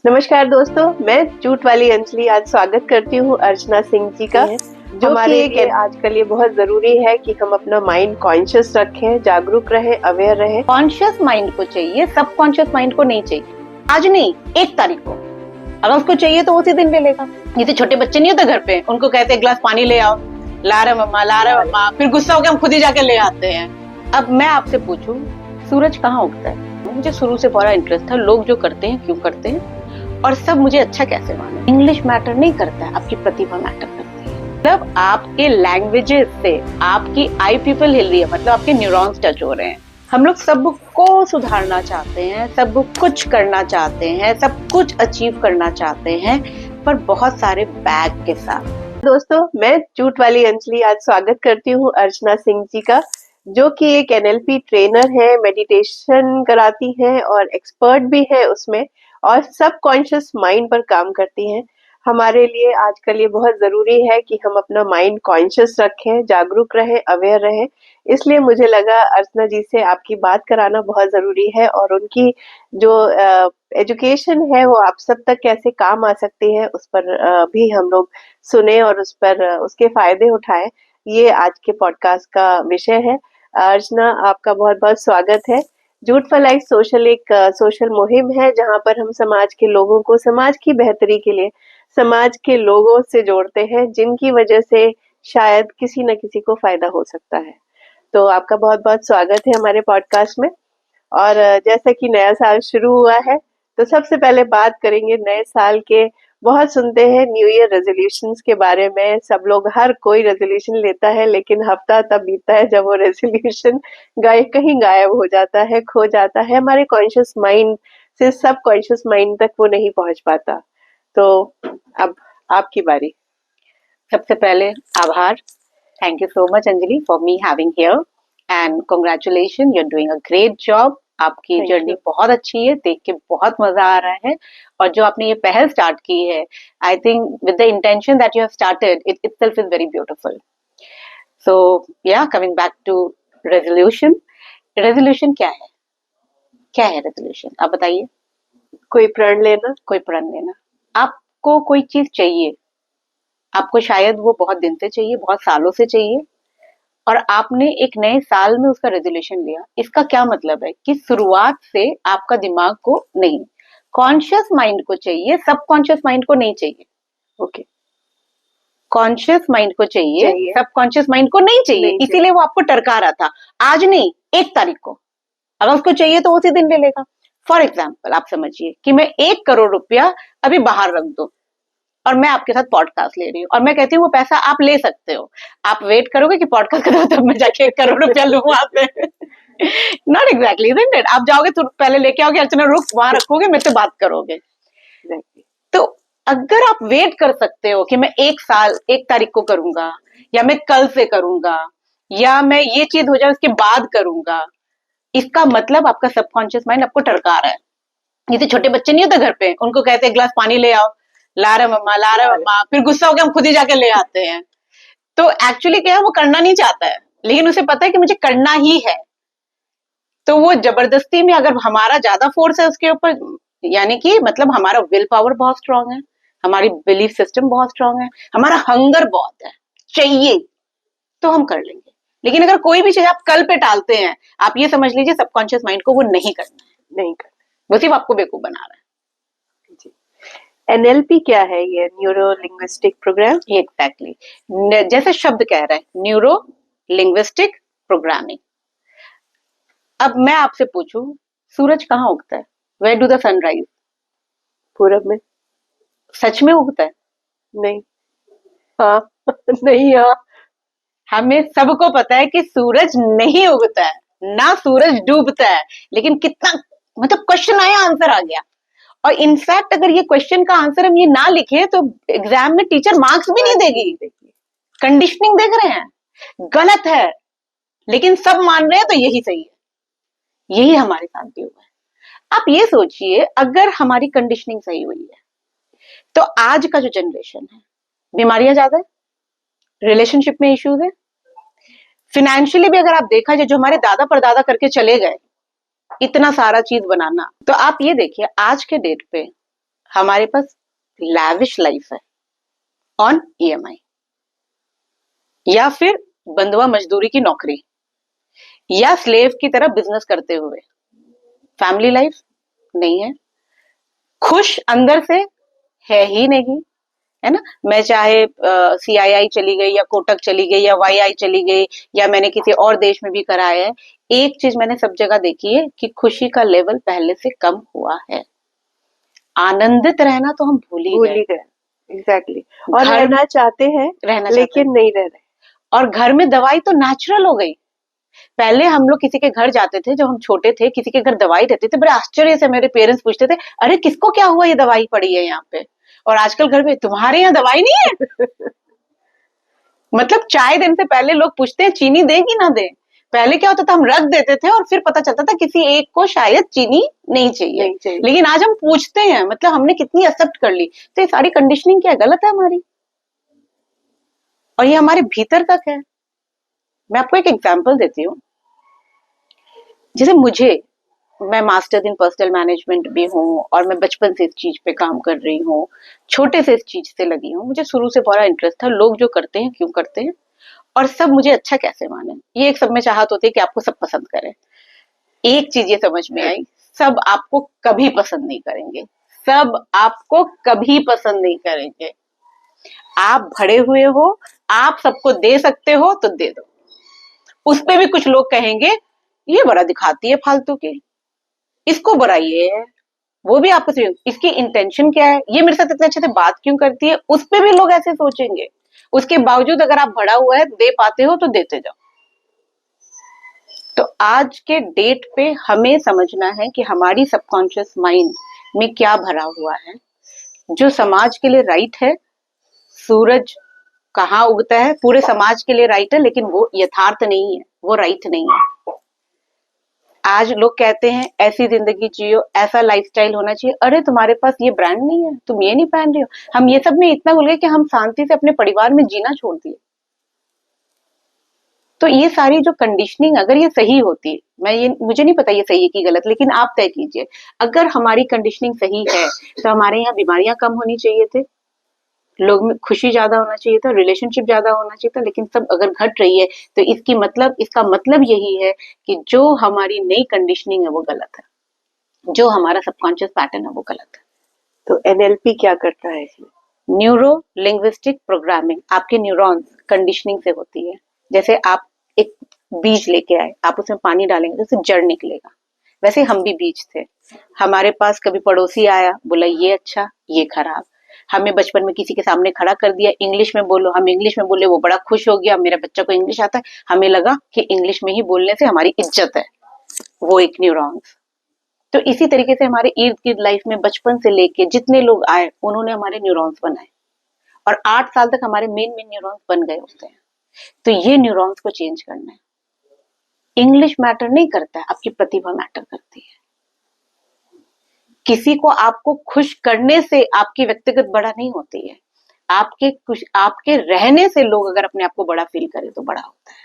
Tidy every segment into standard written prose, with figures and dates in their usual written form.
नमस्कार दोस्तों, मैं जूट वाली अंजलि आज स्वागत करती हूँ अर्चना सिंह जी का, जो हमारे लिए आजकल ये बहुत जरूरी है कि हम अपना माइंड कॉन्शियस रखें, जागरूक रहें, अवेयर रहें। कॉन्शियस माइंड को चाहिए, सब कॉन्शियस माइंड को नहीं चाहिए। आज नहीं, 1 तारीख को अगर उसको चाहिए तो उसी दिन ले लेगा। जैसे छोटे बच्चे नहीं होते घर पे, उनको कहते हैं गिलास पानी ले आओ, ला रहे मम्मा, फिर गुस्सा होकर हम खुद ही जाके ले आते हैं। अब मैं आपसे पूछूं, सूरज कहाँ उगता है? मुझे शुरू से बड़ा इंटरेस्ट था, लोग जो करते हैं क्यों करते हैं और सब मुझे अच्छा कैसे माने। इंग्लिश मैटर नहीं करता है, आपकी प्रतिभा मैटर करती है। मतलब आपके लैंग्वेजेस से आपकी आई पीपल हिल रही है, मतलब आपके न्यूरॉन्स टच हो रहे हैं। हम लोग सबको सुधारना चाहते हैं, सब कुछ करना चाहते हैं, सब कुछ अचीव करना चाहते हैं, पर बहुत सारे बैग के साथ। दोस्तों, मैं जूट वाली अंजलि आज स्वागत करती हूँ अर्चना सिंह जी का, जो कि एक एनएलपी ट्रेनर है, मेडिटेशन कराती हैं और एक्सपर्ट भी है उसमें, और सब कॉन्शियस माइंड पर काम करती हैं। हमारे लिए आजकल ये बहुत जरूरी है कि हम अपना माइंड कॉन्शियस रखें, जागरूक रहें, अवेयर रहें। इसलिए मुझे लगा अर्चना जी से आपकी बात कराना बहुत जरूरी है, और उनकी जो एजुकेशन है वो आप सब तक कैसे काम आ सकती है उस पर भी हम लोग सुने और उस पर उसके फायदे उठाएं। ये आज के पॉडकास्ट का विषय है। अर्चना, आपका बहुत बहुत स्वागत है। जूट फॉर लाइफ सोशल एक सोशल मुहिम है जहां पर हम समाज के लोगों को समाज की बेहतरी के लिए समाज के लोगों से जोड़ते हैं, जिनकी वजह से शायद किसी न किसी को फायदा हो सकता है। तो आपका बहुत बहुत स्वागत है हमारे पॉडकास्ट में। और जैसा कि नया साल शुरू हुआ है, तो सबसे पहले बात करेंगे नए साल के। बहुत सुनते हैं न्यू ईयर रेजोल्यूशंस के बारे में, सब लोग हर कोई रेजोल्यूशन लेता है, लेकिन हफ्ता तब बीतता है जब वो रेजोल्यूशन कहीं गायब हो जाता है, खो जाता है। हमारे कॉन्शियस माइंड से सब कॉन्शियस माइंड तक वो नहीं पहुंच पाता। तो अब आपकी बारी। सबसे पहले आभार, thank you so much Anjali for me having here and congratulation, you are doing a great job. आपकी जर्नी बहुत अच्छी है, देख के बहुत मजा आ रहा है। और जो आपने ये पहल स्टार्ट की है, I think with the intention that you have started, it itself is very beautiful. So yeah coming back to resolution, resolution क्या है? क्या है रेजोल्यूशन, आप बताइए। कोई प्रण लेना। कोई प्रण लेना। आपको कोई चीज चाहिए, आपको शायद वो बहुत दिन से चाहिए, बहुत सालों से चाहिए, और आपने एक नए साल में उसका रेजोल्यूशन लिया। इसका क्या मतलब है कि शुरुआत से आपका दिमाग को नहीं, कॉन्शियस माइंड को चाहिए, सब कॉन्शियस माइंड को नहीं चाहिए। ओके, कॉन्शियस माइंड को चाहिए, सब कॉन्शियस माइंड को नहीं चाहिए। इसीलिए वो आपको टरका रहा था। आज नहीं, 1 तारीख को अगर उसको चाहिए तो उसी दिन ले लेगा। फॉर एग्जाम्पल आप समझिए कि मैं 1 करोड़ रुपया अभी बाहर रख दूं और मैं आपके साथ पॉडकास्ट ले रही हूँ, और मैं कहती हूँ वो पैसा आप ले सकते हो। आप वेट करोगे कि पॉडकास्ट करो तब मैं जाके 1 करोड़ रुपया लूँ वहां पे? Not exactly, isn't it? आप जाओगे तो पहले लेके आओगे, अर्चना रुक, वहां रखोगे, मेरे से बात करोगे। तो अगर आप वेट कर सकते हो कि मैं 1 तारीख को करूंगा, या मैं कल से करूंगा, या मैं ये चीज हो जाए उसके बाद करूंगा, इसका मतलब आपका सबकॉन्शियस माइंड आपको टरका रहा है। जैसे छोटे बच्चे नहीं होते घर पे, उनको कहते हैं गिलास पानी ले आओ, ला रहे मम्मा, फिर गुस्सा होकर हम खुद ही जाके ले आते हैं। तो एक्चुअली क्या है, वो करना नहीं चाहता है, लेकिन उसे पता है कि मुझे करना ही है। तो वो जबरदस्ती में, अगर हमारा ज्यादा फोर्स है उसके ऊपर, यानी कि मतलब हमारा विल पावर बहुत स्ट्रांग है, हमारी बिलीफ सिस्टम बहुत स्ट्रांग है, हमारा हंगर बहुत है, चाहिए, तो हम कर लेंगे। लेकिन अगर कोई भी चीज आप कल पे टालते हैं, आप ये समझ लीजिए सबकॉन्शियस माइंड को वो नहीं करना है, नहीं करना, वो सिर्फ आपको बेवकूफ बना रहा है। एनएलपी क्या है? ये न्यूरो लिंग्विस्टिक प्रोग्राम। एग्जैक्टली, जैसे शब्द कह रहा है, न्यूरो लिंग्विस्टिक प्रोग्रामिंग। अब मैं आपसे पूछूं, सूरज कहाँ उगता है? Where do the sunrise? पूरब में। सच में उगता है? नहीं। हाँ। नहीं। हाँ, हमें सबको पता है कि सूरज नहीं उगता है, ना सूरज डूबता है। लेकिन कितना, मतलब क्वेश्चन आया, आंसर आ गया। और इनफैक्ट अगर ये क्वेश्चन का आंसर हम ये ना लिखे तो एग्जाम में टीचर मार्क्स भी नहीं देगी। कंडीशनिंग देख रहे हैं, गलत है, लेकिन सब मान रहे हैं तो यही सही है। यही हमारे साथ भी हुआ है। आप ये सोचिए, अगर हमारी कंडीशनिंग सही हुई है तो आज का जो जनरेशन है, बीमारियां ज्यादा है, रिलेशनशिप में इश्यूज है, फिनेंशियली भी अगर आप देखा जाए, जो हमारे दादा परदादा करके चले गए, इतना सारा चीज बनाना, तो आप ये देखिए आज के डेट पे हमारे पास लैविश लाइफ है ऑन ईएमआई, या फिर बंधुआ मजदूरी की नौकरी, या स्लेव की तरह बिजनेस करते हुए। फैमिली लाइफ नहीं है, खुश अंदर से है ही नहीं, है ना। मैं चाहे CII चली गई या कोटक चली गई या YI चली गई या मैंने किसी और देश में भी कराया है, एक चीज मैंने सब जगह देखी है कि खुशी का लेवल पहले से कम हुआ है। आनंदित रहना तो हम भूल ही गए। एग्जैक्टली। और रहना चाहते हैं, लेकिन नहीं रह रहे। और घर में दवाई तो नेचुरल हो गई। पहले हम लोग किसी के घर जाते थे, जब हम छोटे थे, किसी के घर दवाई रहती थी, बड़े आश्चर्य से मेरे पेरेंट्स पूछते थे, अरे किसको क्या हुआ, ये दवाई पड़ी है यहाँ पे। और आजकल घर में, तुम्हारे यहाँ दवाई नहीं है? मतलब चाय देने से पहले लोग पूछते हैं चीनी दे कि ना दे। पहले क्या होता था, हम रख देते थे और फिर पता चलता था किसी एक को शायद चीनी नहीं चाहिए। लेकिन आज हम पूछते हैं, मतलब हमने कितनी एक्सेप्ट कर ली। तो ये सारी कंडीशनिंग क्या गलत है हमारी, और ये हमारे भीतर तक है। मैं आपको एक एग्जांपल देती हूँ। जैसे मैं मास्टर इन पर्सनल मैनेजमेंट भी हूँ और मैं बचपन से इस चीज पे काम कर रही हूँ, छोटे से इस चीज से लगी हूँ। मुझे शुरू से बड़ा इंटरेस्ट था, लोग जो करते हैं क्यों करते हैं, और सब मुझे अच्छा कैसे माने। ये एक सब में चाहत होती है कि आपको सब पसंद करें। एक चीज ये समझ में आई, सब आपको कभी पसंद नहीं करेंगे, सब आपको कभी पसंद नहीं करेंगे। आप भरे हुए हो, आप सबको दे सकते हो तो दे दो। उस पे भी कुछ लोग कहेंगे ये बड़ा दिखाती है फालतू की, इसको बड़ा ये है, वो भी आपको इसकी इंटेंशन क्या है, ये मेरे साथ इतने अच्छे से बात क्यों करती है, उस पे भी लोग ऐसे सोचेंगे। उसके बावजूद अगर आप भरा हुआ है, दे पाते हो तो देते जाओ। तो आज के डेट पे हमें समझना है कि हमारी सबकॉन्शियस माइंड में क्या भरा हुआ है। जो समाज के लिए राइट है, सूरज कहाँ उगता है पूरे समाज के लिए राइट है, लेकिन वो यथार्थ नहीं है, वो राइट नहीं है। आज लोग कहते हैं ऐसी जिंदगी जियो, ऐसा लाइफस्टाइल होना चाहिए। अरे तुम्हारे पास ये ब्रांड नहीं है, तुम ये नहीं पहन रही हो। हम ये सब में इतना भूल गए कि हम शांति से अपने परिवार में जीना छोड़ दिए। तो ये सारी जो कंडीशनिंग अगर ये सही होती, मुझे नहीं पता ये सही है कि गलत, लेकिन आप तय कीजिए। अगर हमारी कंडीशनिंग सही है तो हमारे यहाँ बीमारियां कम होनी चाहिए थे, लोग में खुशी ज्यादा होना चाहिए था, रिलेशनशिप ज्यादा होना चाहिए था। लेकिन सब अगर घट रही है तो इसका मतलब यही है कि जो हमारी नई कंडीशनिंग है वो गलत है, जो हमारा सबकॉन्शियस पैटर्न है वो गलत है। तो NLP क्या करता है इसमें? न्यूरो लिंग्विस्टिक प्रोग्रामिंग आपके न्यूरॉन्स कंडीशनिंग से होती है। जैसे आप एक बीज लेके आए, आप उसमें पानी डालेंगे तो उससे जड़ निकलेगा। वैसे हम भी बीज थे। हमारे पास कभी पड़ोसी आया, बोला ये अच्छा ये खराब, हमें बचपन में किसी के सामने खड़ा कर दिया, इंग्लिश में बोलो, हम इंग्लिश में बोले, वो बड़ा खुश हो गया, मेरा बच्चा को इंग्लिश आता है, हमें लगा कि इंग्लिश में ही बोलने से हमारी इज्जत है। वो एक न्यूरॉन्स। तो इसी तरीके से हमारे इर्द गिर्द लाइफ में बचपन से लेके जितने लोग आए उन्होंने हमारे न्यूरॉन्स बनाए, और 8 साल तक हमारे मेन न्यूरॉन्स बन गए होते हैं। तो ये न्यूरॉन्स को चेंज करना है। इंग्लिश मैटर नहीं करता है, आपकी प्रतिभा मैटर करती है। किसी को आपको खुश करने से आपकी व्यक्तिगत बड़ा नहीं होती है, आपके रहने से लोग अगर अपने आप को बड़ा फील करे तो बड़ा होता है।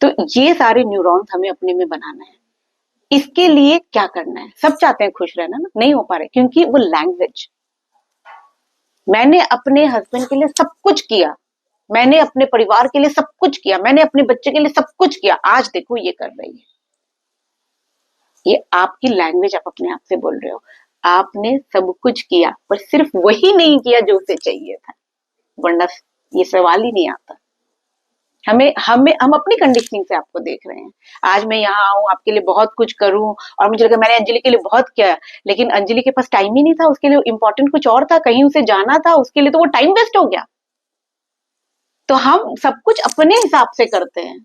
तो ये सारे न्यूरॉन्स हमें अपने में बनाना है। इसके लिए क्या करना है, सब चाहते हैं खुश रहना ना, नहीं हो पा रहे क्योंकि वो लैंग्वेज। मैंने अपने हस्बैंड के लिए सब कुछ किया, मैंने अपने परिवार के लिए सब कुछ किया, मैंने अपने बच्चे के लिए सब कुछ किया, आज देखो ये कर रही है। ये आपकी लैंग्वेज, आप अपने आप से बोल रहे हो। आपने सब कुछ किया पर सिर्फ वही नहीं किया जो उसे चाहिए था, वरना ये सवाल ही नहीं आता। हम अपनी कंडीशनिंग से आपको देख रहे हैं। आज मैं यहाँ आऊं, आपके लिए बहुत कुछ करूं, और मुझे लगा मैंने अंजलि के लिए बहुत किया, लेकिन अंजलि के पास टाइम ही नहीं था, उसके लिए इम्पोर्टेंट कुछ और था, कहीं उसे जाना था, उसके लिए तो वो टाइम वेस्ट हो गया। तो हम सब कुछ अपने हिसाब से करते हैं।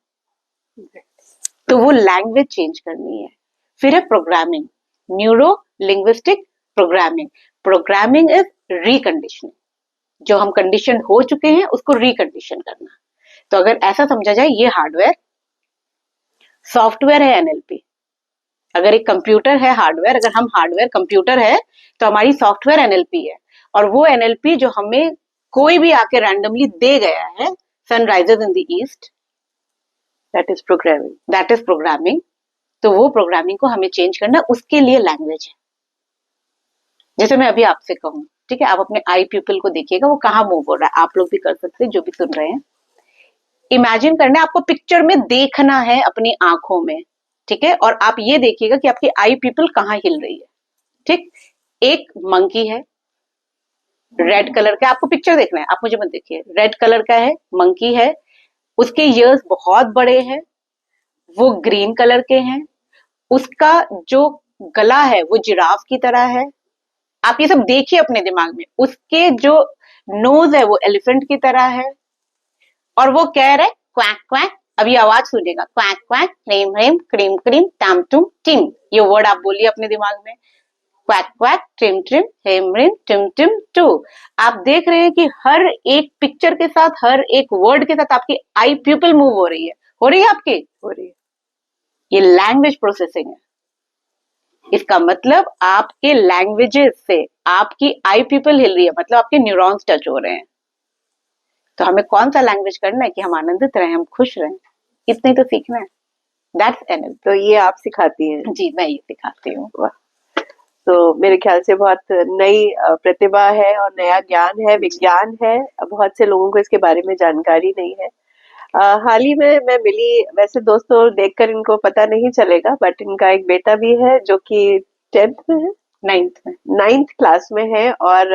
तो वो लैंग्वेज चेंज करनी है। फिर है programming, neuro linguistic programming. Programming is reconditioning, जो हम कंडीशन हो चुके हैं उसको रिकंडीशन करना। तो अगर ऐसा समझा जाए, ये हार्डवेयर, सॉफ्टवेयर है एनएलपी। अगर एक कंप्यूटर है हार्डवेयर, अगर हम हार्डवेयर कंप्यूटर है तो हमारी सॉफ्टवेयर एनएलपी है। और वो एनएलपी जो हमें कोई भी आके रैंडमली दे गया है, Sunrisers in the east, that is programming. तो वो प्रोग्रामिंग को हमें चेंज करना, उसके लिए लैंग्वेज है। जैसे मैं अभी आपसे कहूँ, ठीक है, आप अपने आई पीपल को देखिएगा, वो कहाँ मूव हो रहा है। आप लोग भी कर सकते हैं जो भी सुन रहे हैं। इमेजिन करना है, आपको पिक्चर में देखना है अपनी आंखों में, ठीक है, और आप ये देखिएगा कि आपकी आई पीपल कहाँ हिल रही है। ठीक, एक मंकी है, रेड कलर का, आपको पिक्चर देखना है, आप मुझे मत देखिए, रेड कलर का है, मंकी है, उसके ईयर्स बहुत बड़े हैं, वो ग्रीन कलर के हैं, उसका जो गला है वो जिराफ की तरह है। आप ये सब देखिए अपने दिमाग में। उसके जो नोज है वो एलिफेंट की तरह है, और वो कह रहे क्वैक क्वैक। अब ये आवाज सुनेगा, क्वैक क्वैक, क्रीम क्रीम, क्रीम क्रीम, टाम टूम टिम। ये वर्ड आप बोलिए अपने दिमाग में, quack quack, trim trim, hem rim, tim tim two. आप देख रहे हैं कि हर एक पिक्चर के साथ, हर एक वर्ड के साथ आपकी आई प्यूपिल मूव हो रही है। हो रही है आपकी? हो रही है। ये लैंग्वेज प्रोसेसिंग है। इसका मतलब आपके लैंग्वेजेस से आपकी आई पीपल हिल रही है, मतलब आपके न्यूरॉन्स टच हो रहे हैं। तो हमें कौन सा लैंग्वेज करना है कि हम आनंदित रहें, हम खुश रहें, इतना ही तो सीखना है। That's NL. तो ये आप सिखाती हैं? जी, मैं ये सिखाती हूँ। तो मेरे ख्याल से बहुत नई प्रतिभा है और नया ज्ञान है, विज्ञान है। बहुत से लोगों को इसके बारे में जानकारी नहीं है। हाल ही में मैं मिली, वैसे दोस्तों देखकर इनको पता नहीं चलेगा, बट इनका एक बेटा भी है जो कि 10th में है, 9th क्लास में है। और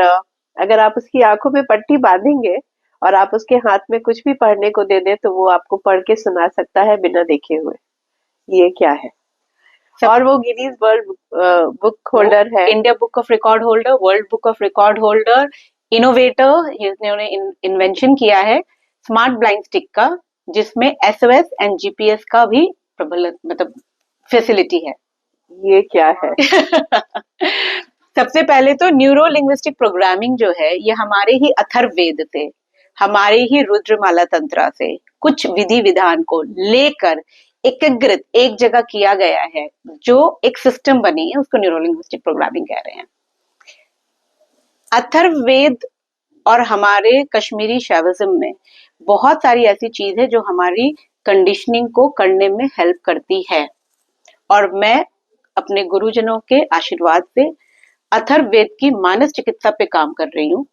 अगर आप उसकी आंखों में पट्टी बांधेंगे और आप उसके हाथ में कुछ भी पढ़ने को दे दें तो वो आपको पढ़ के सुना सकता है बिना देखे हुए। ये क्या है? और वो गिनीज वर्ल्ड बुक होल्डर है, India book of record holder, world book of record holder, innovator. इसने इन्वेंशन किया है स्मार्ट ब्लाइंड स्टिक का, जिसमें एसओएस एंड जीपीएस का भी प्रबल मतलब फैसिलिटी है। ये क्या है? सबसे पहले तो न्यूरो लिंग्विस्टिक प्रोग्रामिंग जो है, ये हमारे ही अथर्ववेद से, हमारे ही रुद्रमाला तंत्रा से कुछ विधि विधान को लेकर एकीकृत एक जगह किया गया है, जो एक सिस्टम बनी है, उसको न्यूरो लिंग्विस्टिक प्रोग्रामिंग कह रहे हैं। अथर्ववेद और हमारे कश्मीरी शैविज्म में बहुत सारी ऐसी चीज है जो हमारी कंडीशनिंग को करने में हेल्प करती है, और मैं अपने गुरुजनों के आशीर्वाद से अथर्ववेद की मानस चिकित्सा पे काम कर रही हूँ,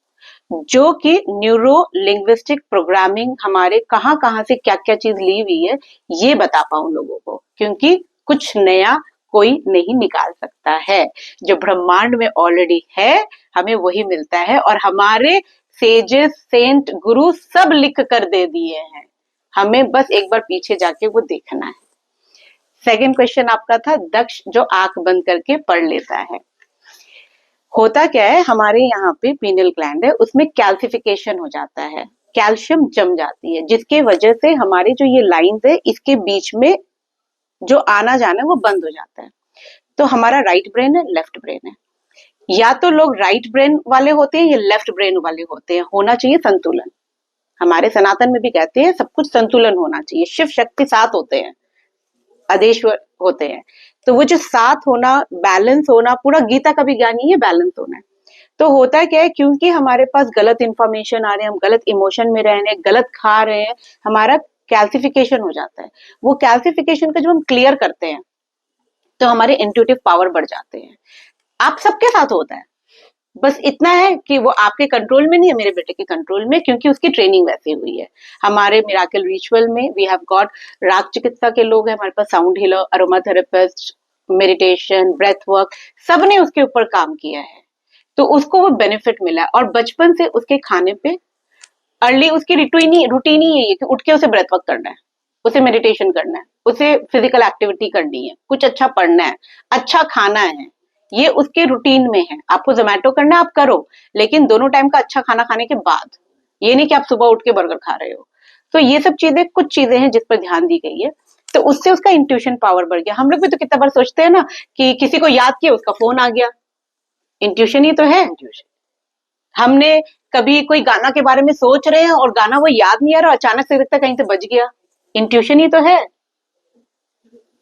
जो कि न्यूरो लिंग्विस्टिक प्रोग्रामिंग हमारे कहाँ कहाँ से क्या क्या चीज ली हुई है ये बता पाऊं लोगों को, क्योंकि कुछ नया कोई नहीं निकाल सकता है। जो ब्रह्मांड में ऑलरेडी है हमें वही मिलता है, और हमारे सेजेस, सेंट, गुरु सब लिख कर दे दिए हैं, हमें बस एक बार पीछे जाके वो देखना है। सेकंड क्वेश्चन आपका था दक्ष जो आंख बंद करके पढ़ लेता है। होता क्या है, हमारे यहाँ पे पीनियल ग्लैंड है, उसमें कैल्सिफिकेशन हो जाता है, कैल्शियम जम जाती है, जिसके वजह से हमारे जो ये लाइंस है इसके बीच में जो आना जाना है वो बंद हो जाता है। तो हमारा राइट ब्रेन है, लेफ्ट ब्रेन है, या तो लोग राइट ब्रेन वाले होते हैं या लेफ्ट ब्रेन वाले होते हैं। होना चाहिए संतुलन। हमारे सनातन में भी कहते हैं सब कुछ संतुलन होना चाहिए। शिव शक्ति साथ होते हैं, अधेश्वर होते हैं, तो वो जो साथ होना, बैलेंस होना, पूरा गीता का भी ज्ञान ही है, बैलेंस होना है। तो होता क्या है, क्योंकि हमारे पास गलत इंफॉर्मेशन आ रहे हैं, हम गलत इमोशन में रह रहे हैं, गलत खा रहे हैं, हमारा कैल्सिफिकेशन हो जाता है। वो कैल्सिफिकेशन का जब हम क्लियर करते हैं तो हमारे इंट्यूटिव पावर बढ़ जाते हैं। आप सबके साथ होता है, बस इतना है कि वो आपके कंट्रोल में नहीं है, मेरे बेटे के कंट्रोल में, क्योंकि उसकी ट्रेनिंग वैसी हुई है। हमारे मिराकल रिचुअल में वी हैव गॉट राग चिकित्सा के लोग हैं हमारे पास, sound healer, aroma therapist, meditation, breath work, सबने उसके ऊपर काम किया है, तो उसको वो बेनिफिट मिला है। और बचपन से उसके खाने पे अर्ली उसकी रूटीन ही यही है कि उठ के उसे ब्रेथ वर्क करना है, उसे मेडिटेशन करना है, उसे फिजिकल एक्टिविटी करनी है, कुछ अच्छा पढ़ना है, अच्छा खाना है, ये उसके रूटीन में है। आपको जोमेटो करना है आप करो, लेकिन दोनों टाइम का अच्छा खाना खाने के बाद, ये नहीं कि आप सुबह उठ के बर्गर खा रहे हो। तो ये सब चीजें कुछ चीजें हैं जिस पर ध्यान दी गई है, तो उससे उसका इंट्यूशन पावर बढ़ गया। हम लोग भी तो कितना बार सोचते हैं ना कि किसी को याद किया उसका फोन आ गया, इंट्यूशन ही तो है। हमने कभी कोई गाना के बारे में सोच रहे हैं और गाना वो याद नहीं आ रहा, अचानक से दिखता कहीं से बज गया, इंट्यूशन ही तो है।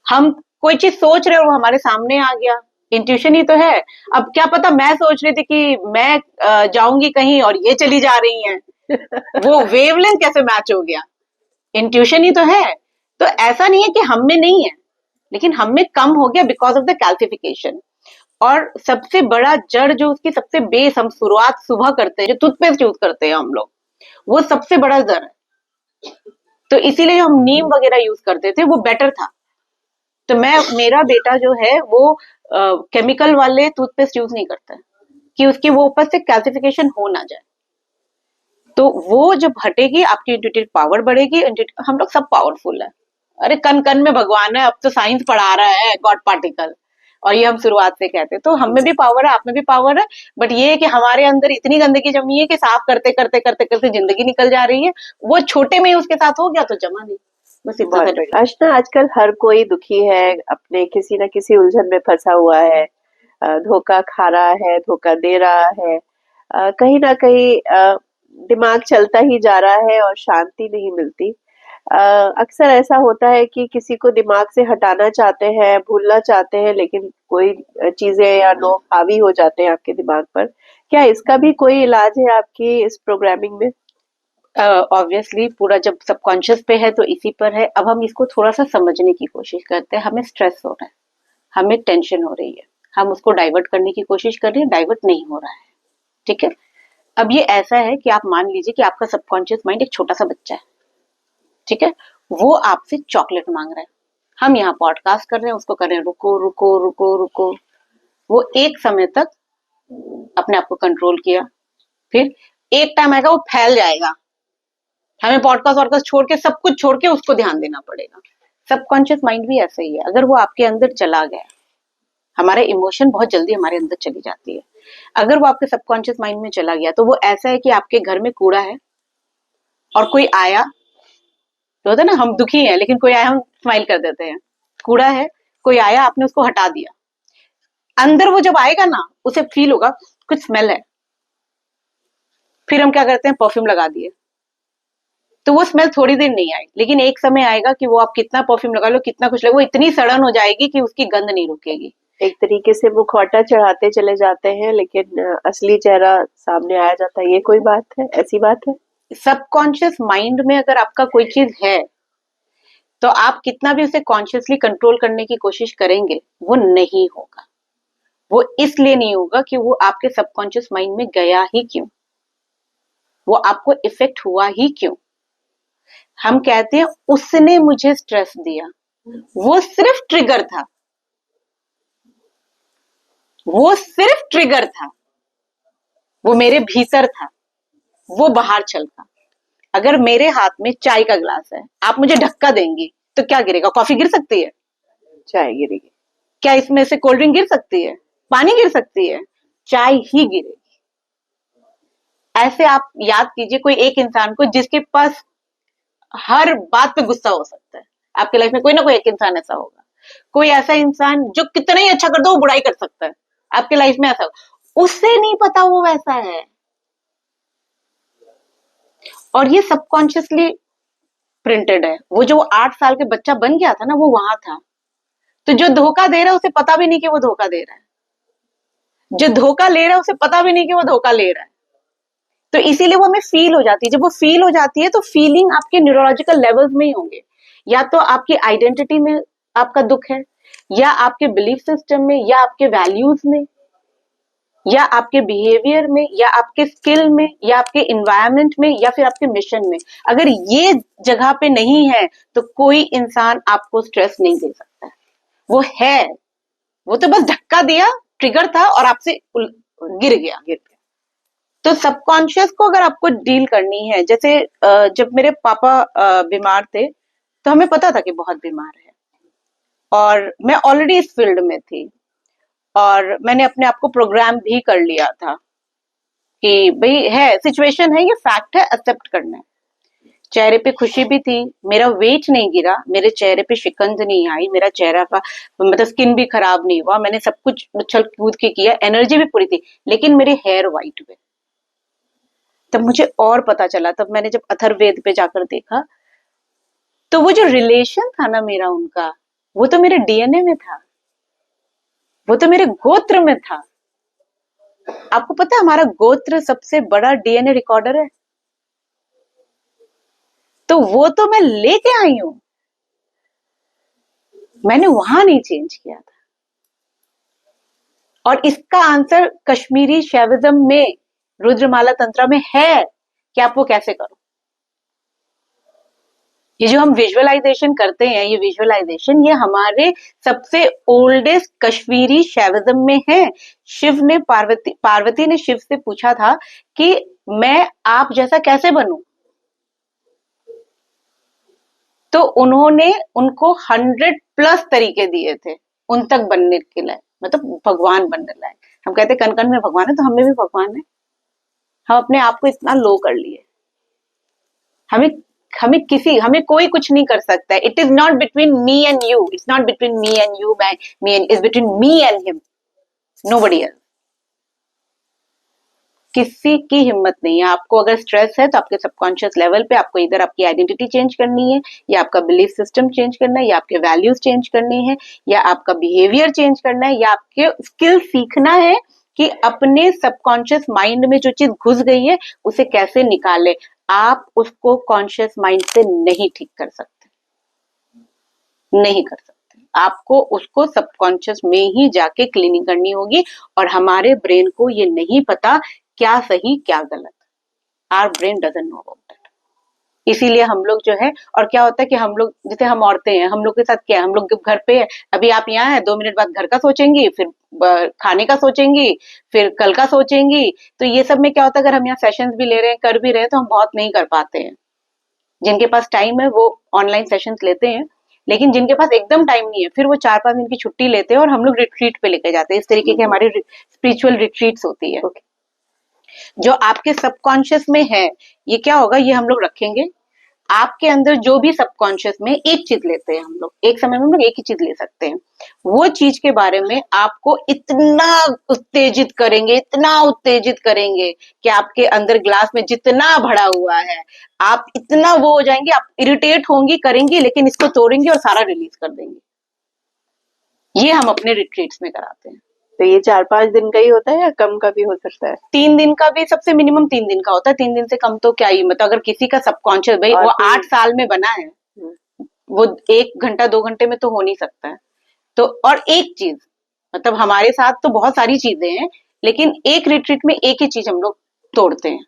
हम कोई चीज सोच रहे हैं और वो हमारे सामने आ गया, इंट्यूशन ही तो है। अब क्या पता मैं सोच रही थी कि मैं जाऊंगी कहीं और ये चली जा रही हैं, वो वेवलेंथ कैसे मैच हो गया, इंट्यूशन ही तो है। तो ऐसा नहीं है कि हम में नहीं है, लेकिन हम में कम हो गया बिकॉज ऑफ द कैल्सिफिकेशन। और सबसे बड़ा जड़ जो उसकी सबसे बेस हम शुरुआत सुबह करते हैं, जो टूथपेस्ट यूज करते हैं हम लोग, वो सबसे बड़ा जड़ है। तो इसीलिए जो हम नीम वगैरह यूज करते थे वो बेटर था। तो मेरा बेटा जो है वो केमिकल वाले टूथपेस्ट यूज नहीं करता है कि उसकी वो ऊपर से कैल्सिफिकेशन हो ना जाए। तो वो जब हटेगी आपकी इंट्यूटिव पावर बढ़ेगी। हम लोग सब पावरफुल है। अरे कन कन में भगवान है, अब तो साइंस पढ़ा रहा है गॉड पार्टिकल, और ये हम शुरुआत से कहते हैं। तो हम में भी पावर है, आप में भी पावर है, बट ये है कि हमारे अंदर इतनी गंदगी जमी है कि साफ करते करते करते करते जिंदगी निकल जा रही है। वो छोटे में ही उसके साथ हो गया तो जमा नहीं। बस इतना बहुत बढ़िया। अर्चना, आजकल हर कोई दुखी है, अपने किसी न किसी उलझन में फंसा हुआ है, धोखा खा रहा है, धोखा दे रहा है, कहीं ना कहीं दिमाग चलता ही जा रहा है और शांति नहीं मिलती। अक्सर ऐसा होता है कि किसी को दिमाग से हटाना चाहते हैं, भूलना चाहते हैं, लेकिन कोई चीजें या लोग हावी हो जाते हैं आपके दिमाग पर। क्या इसका भी कोई इलाज है आपकी इस प्रोग्रामिंग में? ऑब्वियसली पूरा जब सबकॉन्शियस पे है तो इसी पर है। अब हम इसको थोड़ा सा समझने की कोशिश करते हैं। हमें स्ट्रेस हो रहा है, हमें टेंशन हो रही है, हम उसको डाइवर्ट करने की कोशिश कर रहे हैं, डाइवर्ट नहीं हो रहा है। ठीक है। अब ये ऐसा है कि आप मान लीजिए कि आपका सबकॉन्शियस माइंड एक छोटा सा बच्चा है। ठीक है। वो आपसे चॉकलेट मांग रहा है। हम यहाँ पॉडकास्ट कर रहे हैं, उसको कर रहे हैं रुको रुको रुको रुको। वो एक समय तक अपने आप को कंट्रोल किया, फिर एक टाइम आएगा वो फैल जाएगा। हमें पॉडकास्ट वॉडकास्ट छोड़ के, सब कुछ छोड़ के उसको ध्यान देना पड़ेगा। सबकॉन्शियस माइंड भी ऐसा ही है। अगर वो आपके अंदर चला गया, हमारे इमोशन बहुत जल्दी हमारे अंदर चली जाती है। अगर वो आपके सबकॉन्शियस माइंड में चला गया तो वो ऐसा है कि आपके घर में कूड़ा है और कोई आया, तो होता है ना, हम दुखी हैं लेकिन कोई आया हम स्माइल कर देते हैं। कूड़ा है, कोई आया, आपने उसको हटा दिया। अंदर वो जब आएगा ना, उसे फील होगा कुछ स्मेल है, फिर हम क्या करते हैं, परफ्यूम लगा दिए। तो वो स्मेल थोड़ी देर नहीं आएगी, लेकिन एक समय आएगा कि वो आप कितना परफ्यूम लगा लो, कितना कुछ लगा, वो इतनी सड़न हो जाएगी कि उसकी गंध नहीं रुकेगी। एक तरीके से मुखौटा चढ़ाते चले जाते हैं, लेकिन असली चेहरा सामने आया जाता है। ये कोई बात है, ऐसी बात है? सबकॉन्शियस माइंड में अगर आपका कोई चीज है तो आप कितना भी उसे कॉन्शियसली कंट्रोल करने की कोशिश करेंगे, वो नहीं होगा। वो इसलिए नहीं होगा कि वो आपके सबकॉन्शियस माइंड में गया ही क्यों, वो आपको इफेक्ट हुआ ही क्यों। हम कहते हैं उसने मुझे स्ट्रेस दिया, वो सिर्फ ट्रिगर था, वो सिर्फ ट्रिगर था, वो मेरे भीतर था, वो बाहर छलका। अगर मेरे हाथ में चाय का गिलास है, आप मुझे ढक्का देंगी तो क्या गिरेगा? कॉफी गिर सकती है? चाय गिरेगी। क्या इसमें से कोल्ड ड्रिंक गिर सकती है? पानी गिर सकती है? चाय ही गिरेगी। ऐसे आप याद कीजिए कोई एक इंसान को जिसके पास हर बात पे गुस्सा हो सकता है। आपके लाइफ में कोई ना कोई एक इंसान ऐसा होगा। कोई ऐसा इंसान जो कितना ही अच्छा कर दो वो बुराई कर सकता है। आपके लाइफ में ऐसा होगा, उससे नहीं पता वो वैसा है। और ये सबकॉन्शियसली प्रिंटेड है। वो जो 8 साल के बच्चा बन गया था ना, वो वहां था। तो जो धोखा दे रहा है उसे पता भी नहीं कि वो धोखा दे रहा है, जो धोखा ले रहा है उसे पता भी नहीं कि वो धोखा ले रहा है। तो इसीलिए वो हमें फील हो जाती है। जब वो फील हो जाती है तो फीलिंग आपके न्यूरोलॉजिकल लेवल्स में ही होंगे। या तो आपकी आइडेंटिटी में आपका दुख है, या आपके बिलीफ सिस्टम में, या आपके वैल्यूज में, या आपके बिहेवियर में, या आपके स्किल में, या आपके इन्वायरमेंट में, या फिर आपके मिशन में। अगर ये जगह पे नहीं है तो कोई इंसान आपको स्ट्रेस नहीं दे सकता है। वो है, वो तो बस धक्का दिया, ट्रिगर था और आपसे गिर गया। तो सबकॉन्शियस को अगर आपको डील करनी है, जैसे जब मेरे पापा बीमार थे तो हमें पता था कि बहुत बीमार है, और मैं ऑलरेडी इस फील्ड में थी, और मैंने अपने आप को प्रोग्राम भी कर लिया था कि भाई है, सिचुएशन है, ये फैक्ट है, एक्सेप्ट करना है। चेहरे पे खुशी भी थी, मेरा वेट नहीं गिरा, मेरे चेहरे पे शिकंज नहीं आई, मेरा चेहरा का मतलब स्किन भी खराब नहीं हुआ, मैंने सब कुछ उछल कूद के किया, एनर्जी भी पूरी थी, लेकिन मेरे हेयर व्हाइट हुए। तब मुझे और पता चला, तब मैंने जब अथर्ववेद पे जाकर देखा तो वो जो रिलेशन था ना मेरा उनका, वो तो मेरे डीएनए में था, वो तो मेरे गोत्र में था। आपको पता है हमारा गोत्र सबसे बड़ा डीएनए रिकॉर्डर है। तो वो तो मैं लेके आई हूं, मैंने वहां नहीं चेंज किया था। और इसका आंसर कश्मीरी शैविज्म में, रुद्रमाला तंत्र में है कि आप वो कैसे करो। ये जो हम विजुअलाइजेशन करते हैं, ये विजुअलाइजेशन ये हमारे सबसे ओल्डेस्ट कश्मीरी शैविज्म में है। शिव ने पार्वती ने शिव से पूछा था कि मैं आप जैसा कैसे बनूं, तो उन्होंने उनको 100+ तरीके दिए थे उन तक बनने के लिए, मतलब भगवान बनने लायक। हम कहते कन कन में भगवान है, तो हमें भी भगवान है। हम अपने आप को इतना लो कर लिए, हमें हमें कोई कुछ नहीं कर सकता है। It is not between me and you, it's not between me and you, me and, is between me and him, nobody else. किसी की हिम्मत नहीं है। आपको अगर स्ट्रेस है तो आपके सबकॉन्शियस लेवल पे आपको इधर आपकी आइडेंटिटी चेंज करनी है, या आपका बिलीफ सिस्टम चेंज करना है, या आपके वैल्यूज चेंज करनी है, या आपका बिहेवियर चेंज करना है, या आपके स्किल सीखना है कि अपने सबकॉन्शियस माइंड में जो चीज घुस गई है उसे कैसे निकाले। आप उसको कॉन्शियस माइंड से नहीं ठीक कर सकते, नहीं कर सकते। आपको उसको सबकॉन्शियस में ही जाके क्लीनिंग करनी होगी। और हमारे ब्रेन को ये नहीं पता क्या सही क्या गलत। Our brain doesn't know about that. इसीलिए हम लोग जो है, और क्या होता है कि हम लोग, जैसे हम औरतें हैं, हम लोग के साथ क्या है, हम लोग घर पे है, अभी आप यहाँ है, 2 मिनट बाद घर का सोचेंगी, फिर खाने का सोचेंगी, फिर कल का सोचेंगी। तो ये सब में क्या होता है, अगर हम यहाँ सेशंस भी ले रहे हैं, कर भी रहे हैं, तो हम बहुत नहीं कर पाते हैं। जिनके पास टाइम है वो ऑनलाइन सेशंस लेते हैं, लेकिन जिनके पास एकदम टाइम नहीं है, फिर वो 4-5 दिन की छुट्टी लेते हैं और हम लोग रिट्रीट पे लेके जाते हैं। इस तरीके की हमारी स्पिरिचुअल रिट्रीट्स होती है। जो आपके सबकॉन्शियस में है, ये क्या होगा, ये हम लोग रखेंगे। आपके अंदर जो भी सबकॉन्शियस में, एक चीज लेते हैं हम लोग, एक समय में हम लोग एक ही चीज ले सकते हैं। वो चीज के बारे में आपको इतना उत्तेजित करेंगे, इतना उत्तेजित करेंगे कि आपके अंदर ग्लास में जितना भरा हुआ है, आप इतना वो हो जाएंगे, आप इरिटेट होंगी, करेंगी, लेकिन इसको तोड़ेंगे और सारा रिलीज कर देंगे। ये हम अपने रिट्रीट्स में कराते हैं। तो ये 4-5 दिन का ही होता है या कम का भी हो सकता है? 3 दिन का भी, सबसे मिनिमम 3 दिन का होता है। 3 दिन से कम तो क्या ही, मतलब अगर किसी का सबकॉन्शियस, भाई वो 8 साल में बना है, वो 1 घंटा 2 घंटे में तो हो नहीं सकता है। तो और एक चीज, मतलब हमारे साथ तो बहुत सारी चीजें हैं, लेकिन एक रिट्रीट में एक ही चीज हम लोग तोड़ते हैं।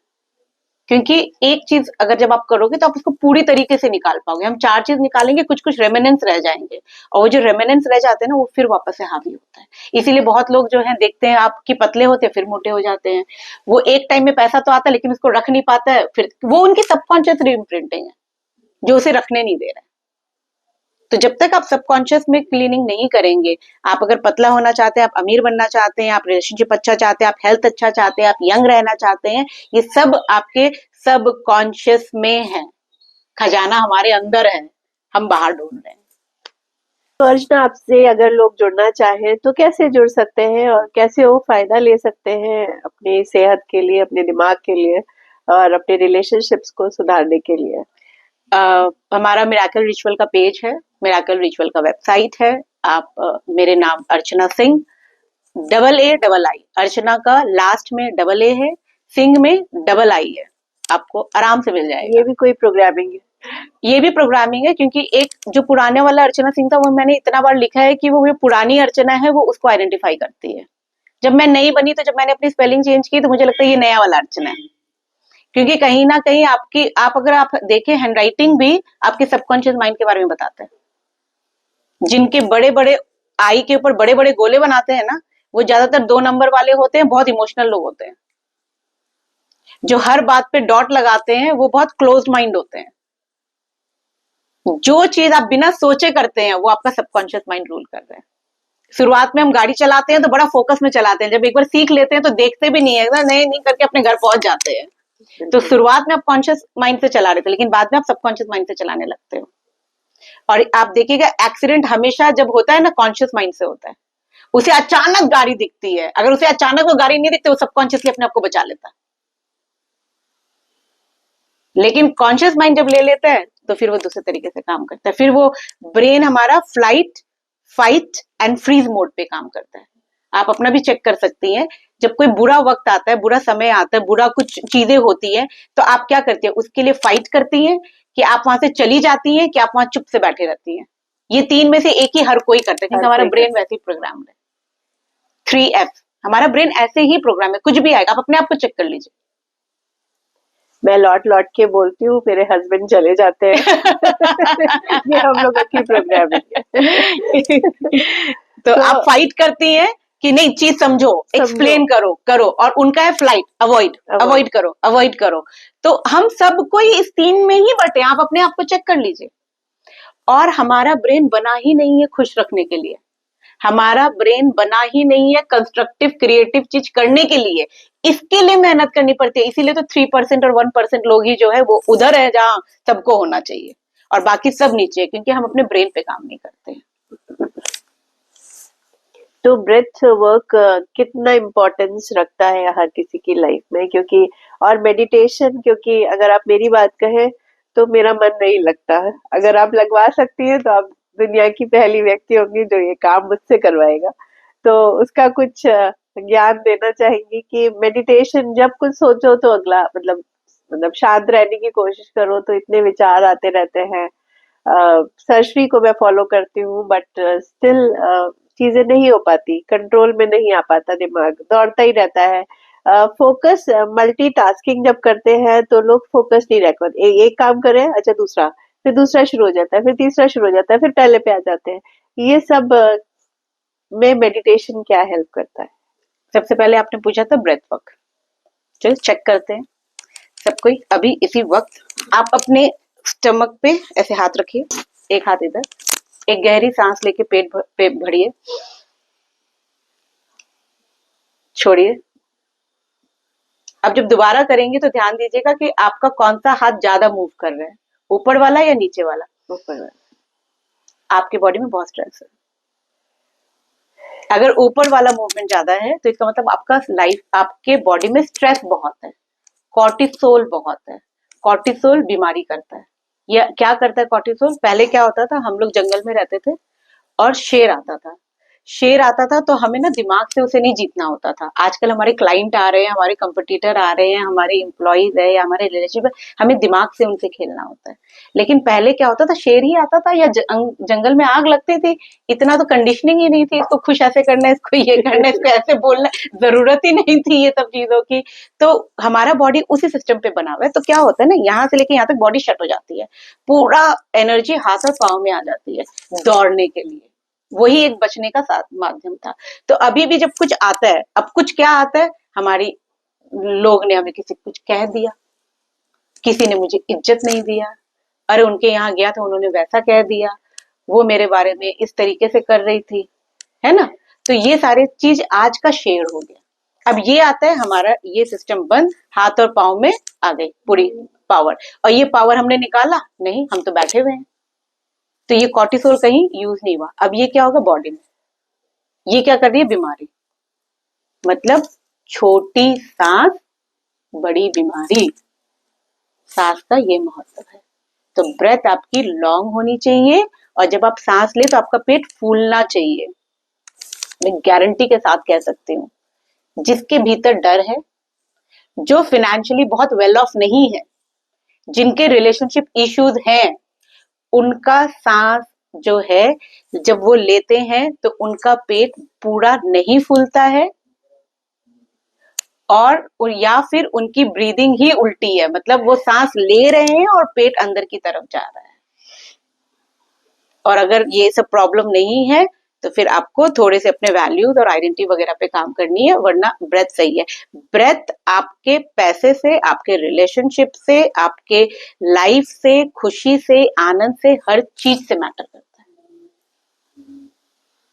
क्योंकि एक चीज अगर जब आप करोगे तो आप उसको पूरी तरीके से निकाल पाओगे। हम 4 चीज निकालेंगे, कुछ कुछ रेमिनेंस रह जाएंगे, और वो जो रेमिनेंस रह जाते हैं ना, वो फिर वापस से हावी होता है। इसीलिए बहुत लोग जो है देखते हैं आपकी पतले होते हैं, फिर मोटे हो जाते हैं। वो एक टाइम में पैसा तो आता है, लेकिन उसको रख नहीं पाता है, फिर वो उनकी सबकॉन्शियस रीइम्प्रिंटिंग है जो उसे रखने नहीं दे रहा है। तो जब तक आप सबकॉन्शियस में क्लीनिंग नहीं करेंगे, आप अगर पतला होना चाहते हैं, आप अमीर बनना चाहते हैं, आप रिलेशनशिप अच्छा चाहते हैं, आप हेल्थ अच्छा चाहते हैं, आप यंग रहना चाहते हैं, ये सब आपके सबकॉन्शियस में है। खजाना हमारे अंदर है, हम बाहर ढूंढ रहे हैं। तो अर्चना, आपसे अगर लोग जुड़ना चाहें तो कैसे जुड़ सकते हैं और कैसे वो फायदा ले सकते हैं अपनी सेहत के लिए, अपने दिमाग के लिए और अपने रिलेशनशिप्स को सुधारने के लिए? हमारा मिराकल रिचुअल का पेज है, मिराकल रिचुअल का वेबसाइट है। आप मेरे नाम अर्चना सिंह, AA, अर्चना का लास्ट में AA है, सिंह में II है, आपको आराम से मिल जाएगा। ये भी कोई प्रोग्रामिंग है? ये भी प्रोग्रामिंग है, क्योंकि एक जो पुराने वाला अर्चना सिंह था, वो मैंने इतना बार लिखा है कि वो जो पुरानी अर्चना है वो उसको आइडेंटिफाई करती है। जब मैं नई बनी, तो जब मैंने अपनी स्पेलिंग चेंज की, तो मुझे लगता है ये नया वाला अर्चना है। क्योंकि कहीं ना कहीं आप अगर आप देखें, हैंडराइटिंग भी आपके सबकॉन्शियस माइंड के बारे में बताते हैं। जिनके बड़े बड़े आई के ऊपर बड़े बड़े गोले बनाते हैं ना, वो ज्यादातर 2 नंबर वाले होते हैं, बहुत इमोशनल लोग होते हैं। जो हर बात पे डॉट लगाते हैं, वो बहुत क्लोज माइंड होते हैं। जो चीज आप बिना सोचे करते हैं, वो आपका सबकॉन्शियस माइंड रूल कर रहे हैं। शुरुआत में हम गाड़ी चलाते हैं तो बड़ा फोकस में चलाते हैं, जब एक बार सीख लेते हैं तो देखते भी नहीं है, नहीं नहीं करके अपने घर पहुंच जाते हैं। तो शुरुआत में आप कॉन्शियस माइंड से चला रहे थे, लेकिन बाद में आप सबकॉन्शियस माइंड से चलाने लगते हो। और आप देखिएगा, एक्सीडेंट हमेशा जब होता है ना, कॉन्शियस माइंड से होता है। उसे अचानक गाड़ी दिखती है, अगर उसे अचानक वो गाड़ी नहीं दिखती, वो सबकॉन्शियसली अपने आप को बचा लेता है। लेकिन कॉन्शियस माइंड जब ले लेता है, तो फिर वो दूसरे तरीके से काम करता है। फिर वो ब्रेन हमारा flight, fight and freeze mode पे काम करता है। आप अपना भी चेक कर सकती हैं, जब कोई बुरा वक्त आता है, बुरा समय आता है, बुरा कुछ चीजें होती है, तो आप क्या करती है, उसके लिए फाइट करती हैं, कि आप वहां से चली जाती हैं, कि आप वहां चुप से बैठे रहती हैं। ये 3 में से एक ही हर कोई करता है, क्योंकि हमारा ब्रेन वैसे ही प्रोग्राम्ड है। 3F, हमारा ब्रेन ऐसे ही प्रोग्राम है, कुछ भी आएगा आप अपने आप को चेक कर लीजिए। मैं लौट लौट के बोलती हूँ, मेरे हस्बैंड चले जाते हैं। ये हम लोगों की प्रोग्रामिंग है। तो आप फाइट करती हैं कि नहीं, चीज समझो, एक्सप्लेन करो करो, और उनका है फ्लाइट, अवॉइड करो, अवॉइड करो। तो हम सब कोई इस 3 में ही बटे, आप अपने आप को चेक कर लीजिए। और हमारा ब्रेन बना ही नहीं है खुश रखने के लिए, हमारा ब्रेन बना ही नहीं है कंस्ट्रक्टिव क्रिएटिव चीज करने के लिए, इसके लिए मेहनत करनी पड़ती है। इसीलिए तो 3% और 1% लोग ही जो है वो उधर है जहां सबको होना चाहिए, और बाकी सब नीचे है, क्योंकि हम अपने ब्रेन पे काम नहीं करते हैं। तो ब्रेथ वर्क कितना इम्पोर्टेंस रखता है हर किसी की लाइफ में, क्योंकि और मेडिटेशन, क्योंकि अगर आप मेरी बात कहें तो मेरा मन नहीं लगता है। अगर आप लगवा सकती हैं तो आप दुनिया की पहली व्यक्ति होंगी जो ये काम मुझसे करवाएगा। तो उसका कुछ ज्ञान देना चाहेंगी कि मेडिटेशन जब कुछ सोचो तो अगला मतलब शांत रहने की कोशिश करो तो इतने विचार आते रहते हैं। सरश्री को मैं फॉलो करती हूँ, बट स्टिल चीजें नहीं हो पाती, कंट्रोल में नहीं आ पाता, दिमाग दौड़ता ही रहता है। फोकस मल्टीटास्किंग जब करते हैं तो लोग फोकस नहीं रख पाते, एक काम करें अच्छा दूसरा, फिर दूसरा शुरू हो जाता है, फिर तीसरा शुरू हो जाता है, फिर पहले पे आ जाते हैं। ये सब में मेडिटेशन क्या हेल्प करता है? सबसे पहले आपने पूछा था ब्रेथ वर्क, चलो चेक करते हैं सब कोई। अभी इसी वक्त आप अपने स्टमक पे ऐसे हाथ रखिए, एक हाथ इधर, एक गहरी सांस लेके पेट पे भरिए, छोड़िए। अब जब दोबारा करेंगे तो ध्यान दीजिएगा कि आपका कौन सा हाथ ज्यादा मूव कर रहा है, ऊपर वाला या नीचे वाला? ऊपर वाला। आपके बॉडी में बहुत स्ट्रेस है, अगर ऊपर वाला मूवमेंट ज्यादा है तो इसका मतलब आपका लाइफ, आपके बॉडी में स्ट्रेस बहुत है, कॉर्टिसोल बहुत है। कॉर्टिसोल बीमारी करता है। यह क्या करता है कॉर्टिसोल? पहले क्या होता था, हम लोग जंगल में रहते थे और शेर आता था तो हमें ना दिमाग से उसे नहीं जीतना होता था। आजकल हमारे क्लाइंट आ रहे हैं, हमारे कंपटीटर आ रहे हैं, हमारे एम्प्लॉइज है या हमारे रिलेशनशिप है, हमें दिमाग से उनसे खेलना होता है। लेकिन पहले क्या होता था, शेर ही आता था या जंगल में आग लगती थी, इतना तो कंडीशनिंग ही नहीं थी, इसको खुश ऐसे करना है, इसको ये करना है, इसको ऐसे बोलना है, जरूरत ही नहीं थी ये सब चीजों की। तो हमारा बॉडी उसी सिस्टम पे बना हुआ है। तो क्या होता है ना, यहाँ से लेके यहाँ तक बॉडी शट हो जाती है, पूरा एनर्जी हाथ और पाँव में आ जाती है दौड़ने के लिए। वही एक बचने का माध्यम था। तो अभी भी जब कुछ आता है, अब कुछ क्या आता है, हमारी लोग ने हमें किसी कुछ कह दिया, किसी ने मुझे इज्जत नहीं दिया, अरे उनके यहाँ गया था उन्होंने वैसा कह दिया, वो मेरे बारे में इस तरीके से कर रही थी, है ना। तो ये सारे चीज आज का शेर हो गया। अब ये आता है हमारा ये सिस्टम बंद, हाथ और पाँव में आ गई पूरी पावर, और ये पावर हमने निकाला नहीं, हम तो बैठे हुए हैं। तो ये कॉर्टिसोल कहीं यूज नहीं हुआ। अब ये क्या होगा बॉडी में, ये क्या कर रही है, बीमारी, मतलब छोटी सांस बड़ी बीमारी, सांस का ये महत्व है। तो ब्रेथ आपकी लॉन्ग होनी चाहिए, और जब आप सांस ले तो आपका पेट फूलना चाहिए। मैं गारंटी के साथ कह सकती हूँ, जिसके भीतर डर है, जो फिनेंशियली बहुत वेल ऑफ नहीं है, जिनके रिलेशनशिप इश्यूज हैं, उनका सांस जो है जब वो लेते हैं तो उनका पेट पूरा नहीं फूलता है, और या फिर उनकी ब्रीदिंग ही उल्टी है, मतलब वो सांस ले रहे हैं और पेट अंदर की तरफ जा रहा है। और अगर ये सब प्रॉब्लम नहीं है तो फिर आपको थोड़े से अपने वैल्यूज और आइडेंटिटी वगैरह पे काम करनी है, वरना ब्रेथ सही है। ब्रेथ आपके पैसे से, आपके रिलेशनशिप से, आपके लाइफ से, खुशी से, आनंद से, हर चीज से मैटर करता है।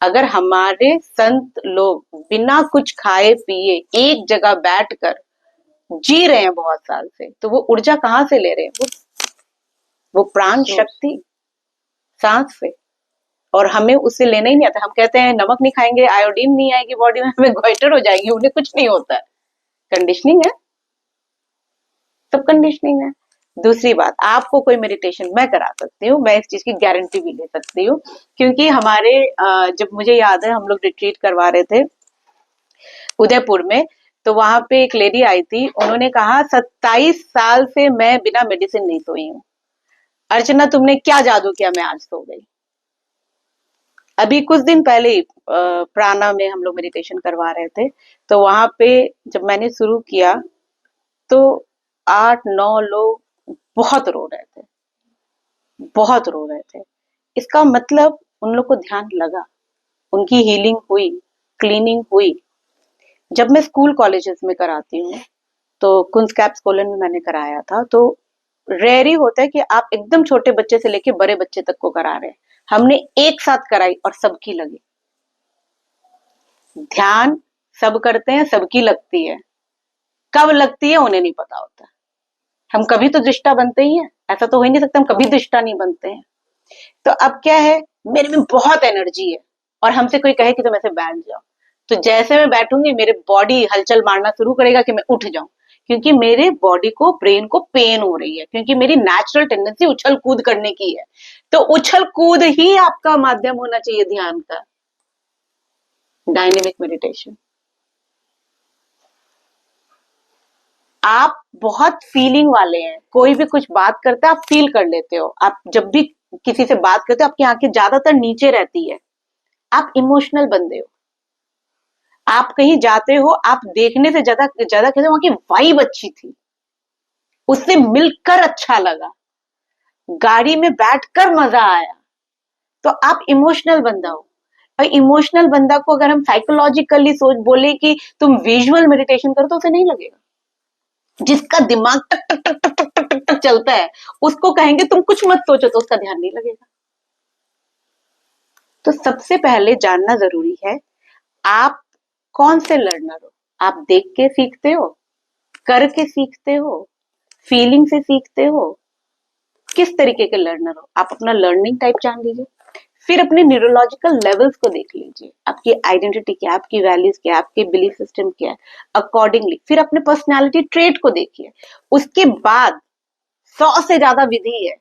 अगर हमारे संत लोग बिना कुछ खाए पिए एक जगह बैठकर जी रहे हैं बहुत साल से, तो वो ऊर्जा कहाँ से ले रहे हैं? वो प्राण शक्ति सांस से, और हमें उससे लेना ही नहीं आता। हम कहते हैं नमक नहीं खाएंगे आयोडीन नहीं आएगी बॉडी में, हमें गोइटर हो जाएगी, उन्हें कुछ नहीं होता है। कंडीशनिंग है, सब कंडीशनिंग है। दूसरी बात, आपको कोई मेडिटेशन मैं करा सकती हूँ, मैं इस चीज की गारंटी भी ले सकती हूँ, क्योंकि हमारे जब मुझे याद है हम लोग रिट्रीट करवा रहे थे उदयपुर में, तो वहां पे एक लेडी आई थी, उन्होंने कहा 27 साल से मैं बिना मेडिसिन नहीं सोई हूँ। अर्चना तुमने क्या जादू किया, मैं आज सो गई। अभी कुछ दिन पहले ही प्राणा में हम लोग मेडिटेशन करवा रहे थे, तो वहां पे जब मैंने शुरू किया तो 8-9 लोग बहुत रो रहे थे, बहुत रो रहे थे। इसका मतलब उन लोग को ध्यान लगा, उनकी हीलिंग हुई, क्लीनिंग हुई। जब मैं स्कूल कॉलेजेस में कराती हूँ, तो कुंस कैप्स कोलन में मैंने कराया था, तो रेयर ही होता है कि आप एकदम छोटे बच्चे से लेके बड़े बच्चे तक को करा रहे हैं। हमने एक साथ कराई और सबकी लगी। ध्यान सब करते हैं, सबकी लगती है, कब लगती है उन्हें नहीं पता होता। हम कभी तो दृष्टा बनते ही हैं, ऐसा तो हो ही नहीं सकता हम कभी दृष्टा नहीं बनते हैं। तो अब क्या है, मेरे में बहुत एनर्जी है और हमसे कोई कहे कि तुम ऐसे बैठ जाओ, तो जैसे मैं बैठूंगी मेरे बॉडी हलचल मारना शुरू करेगा कि मैं उठ जाऊं, क्योंकि मेरे बॉडी को, ब्रेन को पेन हो रही है, क्योंकि मेरी नेचुरल टेंडेंसी उछल कूद करने की है। तो उछल कूद ही आपका माध्यम होना चाहिए ध्यान का, डायनेमिक मेडिटेशन। आप बहुत फीलिंग वाले हैं, कोई भी कुछ बात करता है आप फील कर लेते हो। आप जब भी किसी से बात करते हो आपकी आंखें ज्यादातर नीचे रहती है, आप इमोशनल बंदे हो। आप कहीं जाते हो, आप देखने से ज्यादा ज्यादा कहते वहां की वाइब अच्छी थी, उससे मिलकर अच्छा लगा, गाड़ी में बैठकर मजा आया, तो आप इमोशनल बंदा हो। और इमोशनल बंदा को अगर हम साइकोलॉजिकली सोच बोले कि तुम विजुअल मेडिटेशन करो तो उसे नहीं लगेगा। जिसका दिमाग टक टक टक टक टक टक टक टक चलता है, उसको कहेंगे तुम कुछ मत सोचो तो उसका ध्यान नहीं लगेगा। तो सबसे पहले जानना जरूरी है, आप कौन से लर्नर हो। आप देख के सीखते हो, करके सीखते हो, फीलिंग से सीखते हो, किस तरीके के लर्नर हो। आप अपना लर्निंग टाइप जान लीजिए, फिर अपने न्यूरोलॉजिकल लेवल्स को देख लीजिए, आपकी आइडेंटिटी क्या है, आपकी वैल्यूज क्या है, आपके बिलीफ सिस्टम क्या है, अकॉर्डिंगली फिर अपने पर्सनैलिटी ट्रेट को देखिए। उसके बाद 100 से ज्यादा विधि है,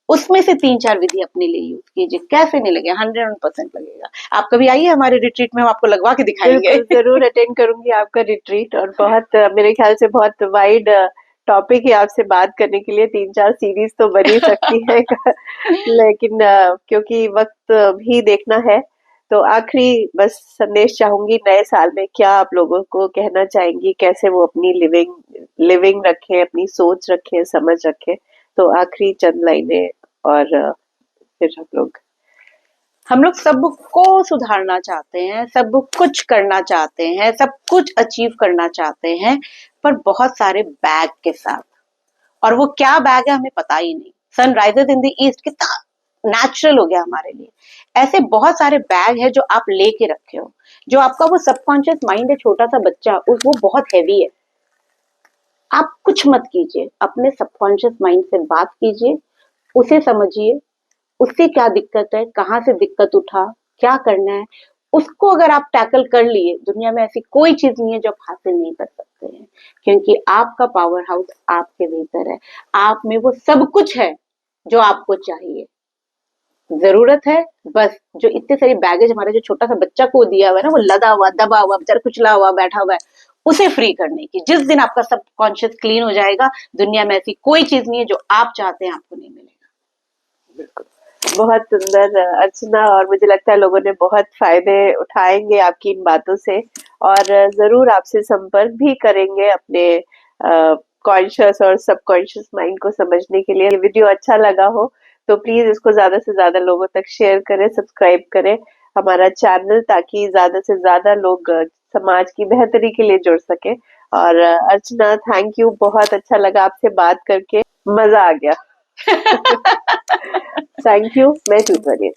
उसमें से 3-4 विधि अपने लिए यूज कीजिए। कैसे नहीं लगे, 100% लगेगा। आप कभी आइए हमारे रिट्रीट में, हम आपको लगवा के दिखाएंगे। जरूर अटेंड करूंगी आपका रिट्रीट, और बहुत मेरे ख्याल से बहुत वाइड टॉपिक है आपसे बात करने के लिए, 3-4 सीरीज तो बनी सकती है लेकिन क्योंकि वक्त भी देखना है, तो आखिरी बस संदेश चाहूंगी, नए साल में क्या आप लोगों को कहना चाहेंगी, कैसे वो अपनी लिविंग रखें, अपनी सोच रखें, समझ रखें। तो आखिरी चंद लाइनें और फिर हम लोग सबको सुधारना चाहते हैं, सब कुछ करना चाहते हैं, सब कुछ अचीव करना चाहते हैं, पर बहुत सारे बैग के साथ। और वो क्या बैग है हमें पता ही नहीं। सनराइजेस इन द ईस्ट कितना नेचुरल हो गया हमारे लिए। ऐसे बहुत सारे बैग है जो आप लेके रखे हो, जो आपका वो सबकॉन्शियस माइंड है, छोटा सा बच्चा, वो बहुत हैवी है। आप कुछ मत कीजिए, अपने सबकॉन्शियस माइंड से बात कीजिए, उसे समझिए, उससे क्या दिक्कत है, कहाँ से दिक्कत उठा, क्या करना है, उसको अगर आप टैकल कर लिए, दुनिया में ऐसी कोई चीज नहीं है जो आप हासिल नहीं कर सकते हैं, क्योंकि आपका पावर हाउस आपके भीतर है। आप में वो सब कुछ है जो आपको चाहिए। जरूरत है बस, जो इतने सारी बैगेज हमारे जो छोटा सा बच्चा को दिया हुआ है ना, वो लदा हुआ, दबा हुआ, बेचारा कुचला हुआ बैठा हुआ है, उसे फ्री करने की। जिस दिन आपका सब कॉन्शियस क्लीन हो जाएगा, दुनिया में ऐसी कोई चीज नहीं है जो आप चाहते हैं आपको नहीं मिलेगा। बिल्कुल, बहुत सुंदर अर्चना, और मुझे लगता है लोगों ने बहुत फायदे उठाएंगे आपकी इन बातों से, और जरूर आपसे संपर्क भी करेंगे अपने कॉन्शियस और सबकॉन्शियस माइंड को समझने के लिए। ये वीडियो अच्छा लगा हो तो प्लीज इसको ज्यादा से ज्यादा लोगों तक शेयर करें, सब्सक्राइब करें हमारा चैनल, ताकि ज्यादा से ज्यादा लोग समाज की बेहतरी के लिए जुड़ सके। और अर्चना, थैंक यू, बहुत अच्छा लगा आपसे बात करके, मजा आ गया। थैंक यू, मैं ट्यूटोरियल